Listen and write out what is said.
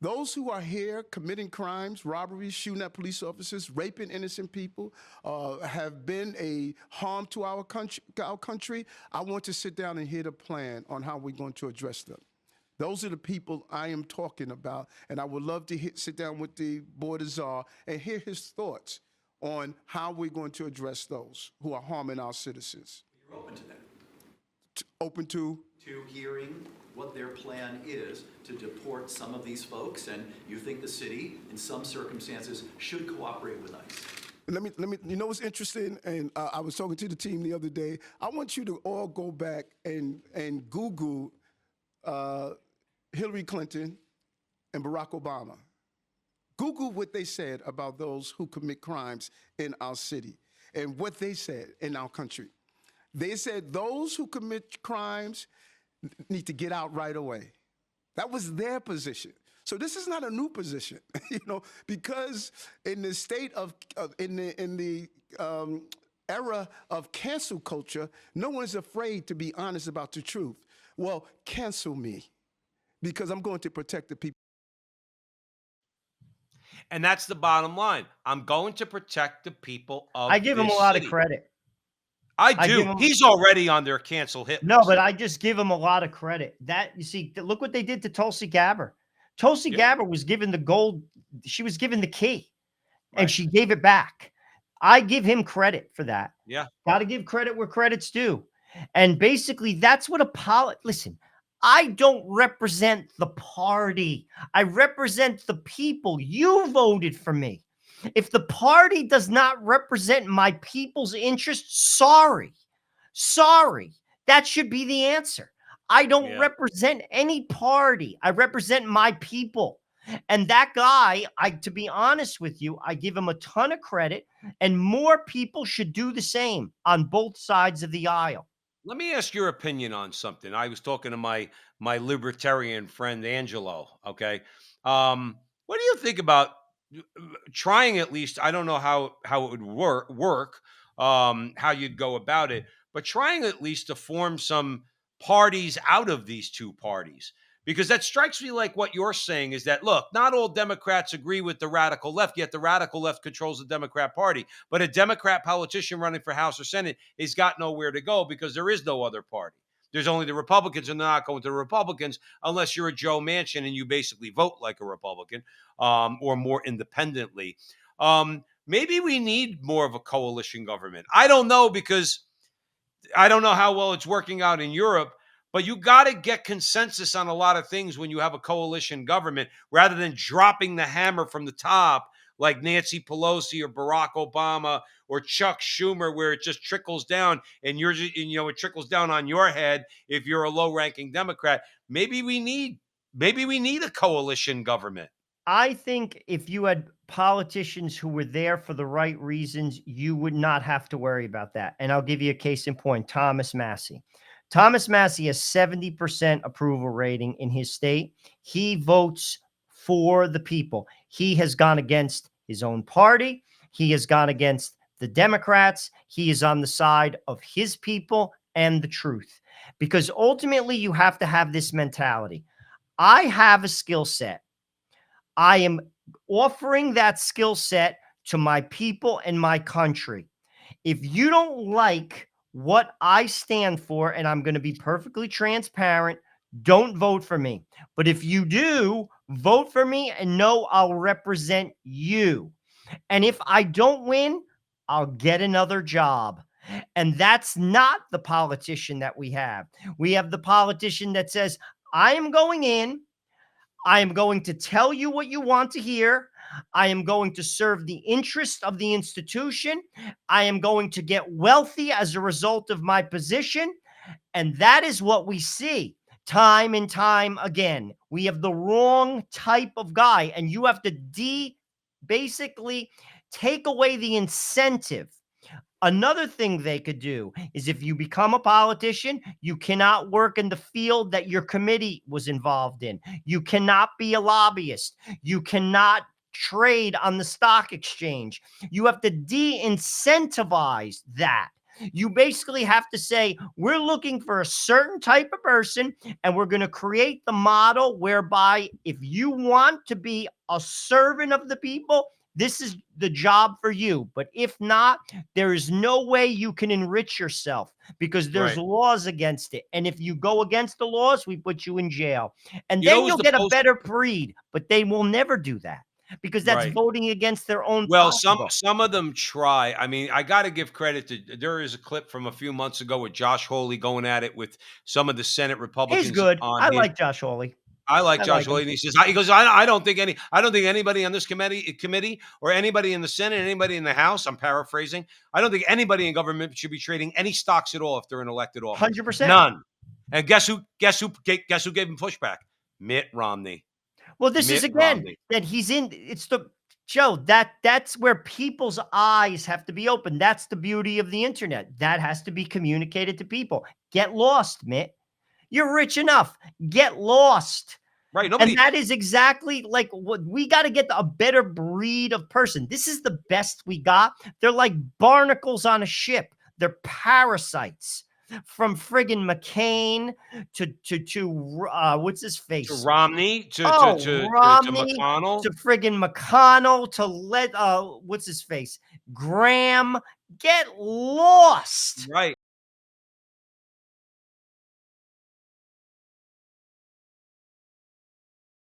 Those who are here committing crimes, robberies, shooting at police officers, raping innocent people, have been a harm to our country. I want to sit down and hear the plan on how we're going to address them. Those are the people I am talking about, and I would love to sit down with the board of czar and hear his thoughts on how we're going to address those who are harming our citizens. You're open to that? Open to hearing what their plan is to deport some of these folks, and you think the city, in some circumstances, should cooperate with ICE? Let me. You know what's interesting? And I was talking to the team the other day. I want you to all go back and Google Hillary Clinton and Barack Obama. Google what they said about those who commit crimes in our city and what they said in our country. They said those who commit crimes need to get out right away. That was their position. So this is not a new position, because in the state of in the era of cancel culture, no one is afraid to be honest about the truth. Well, cancel me, because I'm going to protect the people. And that's the bottom line. I'm going to protect the people of I give him a lot of credit. I do. He's already on their cancel hit list. No, but I just give him a lot of credit. That, you see, look what they did to Tulsi Gabbard. Tulsi Gabbard was given the gold. She was given the key, and she gave it back. I give him credit for that. Yeah. Got to give credit where credit's due. And basically, that's what listen, I don't represent the party. I represent the people. You voted for me. If the party does not represent my people's interests, sorry. That should be the answer. I don't represent any party. I represent my people. And that guy, to be honest with you, I give him a ton of credit, and more people should do the same on both sides of the aisle. Let me ask your opinion on something. I was talking to my libertarian friend Angelo. Okay, what do you think about trying, at least? I don't know how it would work, how you'd go about it, but trying at least to form some parties out of these two parties. Because that strikes me like what you're saying is that, look, not all Democrats agree with the radical left, yet the radical left controls the Democrat Party. But a Democrat politician running for House or Senate has got nowhere to go because there is no other party. There's only the Republicans, and they're not going to the Republicans unless you're a Joe Manchin and you basically vote like a Republican, or more independently. Maybe we need more of a coalition government. I don't know, because I don't know how well it's working out in Europe. But you got to get consensus on a lot of things when you have a coalition government, rather than dropping the hammer from the top like Nancy Pelosi or Barack Obama or Chuck Schumer, where it just trickles down and it trickles down on your head if you're a low-ranking Democrat. Maybe we need a coalition government. I think if you had politicians who were there for the right reasons, you would not have to worry about that. And I'll give you a case in point, Thomas Massie. Thomas Massie has 70% approval rating in his state. He votes for the people. He has gone against his own party. He has gone against the Democrats. He is on the side of his people and the truth. Because ultimately, you have to have this mentality. I have a skill set. I am offering that skill set to my people and my country. If you don't like what I stand for, and I'm going to be perfectly transparent, don't vote for me. But if you do, vote for me and know I'll represent you. And if I don't win, I'll get another job. And that's not the politician that we have. We have the politician that says, I am going in. I am going to tell you what you want to hear. I am going to serve the interest of the institution. I am going to get wealthy as a result of my position. And that is what we see time and time again. We have the wrong type of guy, and you have to basically take away the incentive. Another thing they could do is, if you become a politician, you cannot work in the field that your committee was involved in. You cannot be a lobbyist. You cannot trade on the stock exchange. You have to de-incentivize that. You basically have to say, we're looking for a certain type of person, and we're going to create the model whereby if you want to be a servant of the people, this is the job for you. But if not, there is no way you can enrich yourself because there's Right. laws against it. And if you go against the laws, we put you in jail. And You know then who's you'll the get a post better breed. But they will never do that because that's right. voting against their own Well, some pocketbook. some of them try. I mean, I got to give credit to. There is a clip from a few months ago with Josh Hawley going at it with some of the Senate He's Republicans good. on I his. like Josh Hawley. I like I Josh like Hawley, him. and he goes, I don't think anybody on this committee or anybody in the Senate, anybody in the House. I'm paraphrasing. I don't think anybody in government should be trading any stocks at all if they're in elected office. 100%. None. And guess who gave him pushback? Mitt Romney. Well, this is Mitt again Romney. that he's in. It's the Joe that's where people's eyes have to be open. That's the beauty of the internet. That has to be communicated to people. Get lost, Mitt. You're rich enough. Get lost. Right. And Nobody. that is exactly like what we got to get a better breed of person. This is the best we got. They're like barnacles on a ship. They're parasites from friggin' McCain to what's his To face? Romney, to Romney McConnell. to friggin' McConnell to what's his face? Graham. Get lost. Right.